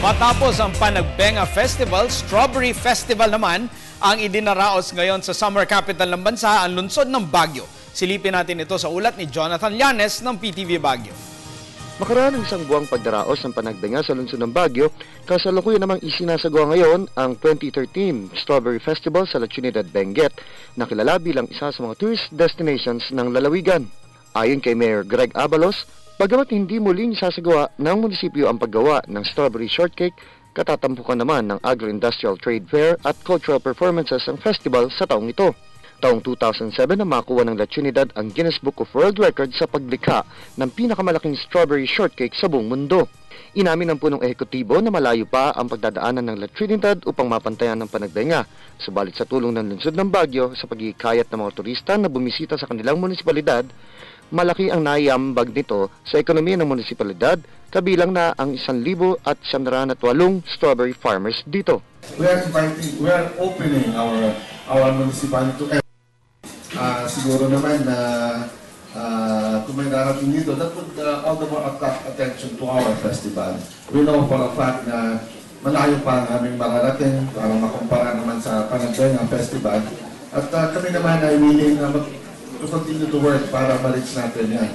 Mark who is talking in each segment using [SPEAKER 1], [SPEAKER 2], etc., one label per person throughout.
[SPEAKER 1] Matapos ang Panagbenga Festival, Strawberry Festival naman ang idinaraos ngayon sa summer capital ng bansa, ang lungsod ng Baguio. Silipin natin ito sa ulat ni Jonathan Llanes ng PTV Baguio.
[SPEAKER 2] Makaraan ng isang buwang pagdaraos ng Panagbenga sa lungsod ng Baguio, kasalukuyan namang isinasagawa ngayon ang 2013 Strawberry Festival sa La Trinidad, Benguet, na kilala bilang isa sa mga tourist destinations ng lalawigan. Ayon kay Mayor Greg Abalos, bagamat hindi muling sasagawa ng munisipyo ang paggawa ng strawberry shortcake, katatampukan naman ng Agro-Industrial Trade Fair at cultural performances ang festival sa taong ito. Taong 2007 na makuha ng La Trinidad ang Guinness Book of World Records sa paglikha ng pinakamalaking strawberry shortcake sa buong mundo. Inamin ng punong ehekutibo na malayo pa ang pagdadaanan ng La Trinidad upang mapantayan ng Panagbenga. Subalit sa tulong ng lungsod ng Baguio sa pagkikayat ng mga turista na bumisita sa kanilang munisipalidad, malaki ang naiambag nito sa ekonomiya ng munisipalidad, kabilang na ang 1,908 strawberry farmers dito.
[SPEAKER 3] We are opening our municipality to everyone. Siguro naman na kung may darating dito, that would all the more attract attention to our festival. We know for a fact na malayo pa ang aming mararating para makumpara naman sa Panagbenga Festival. At kami naman ay willing na to continue to work para ma-reach natin yan.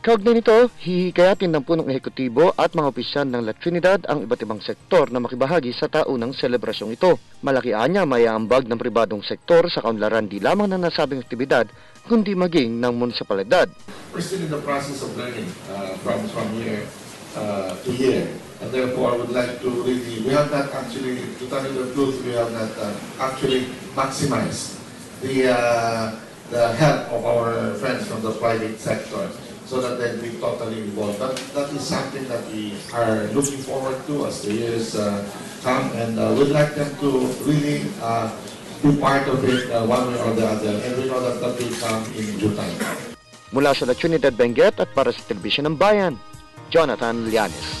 [SPEAKER 2] Kaugnay nito, hihikayatin ng punong ehekutibo at mga opisyal ng La Trinidad ang iba't ibang sektor na makibahagi sa taunang selebrasyong ito. Malaki anya may aambag ng pribadong sektor sa kaunlaran di lamang ng nasabing aktibidad, kundi maging ng munisipalidad.
[SPEAKER 3] We're still in the process of learning from year to year. And therefore, I would like to really, we have not actually, to tell you the truth, we have not actually maximized the help of our friends from the private sector, so that they'll be totally involved. That is something that we are looking forward to as the years come, and we'd like them to really be part of it one way or the other, and we know that that will come in due time.
[SPEAKER 2] Mula sa La Trinidad, Benguet at para sa Telebisyon ng Bayan, Jonathan Llanes.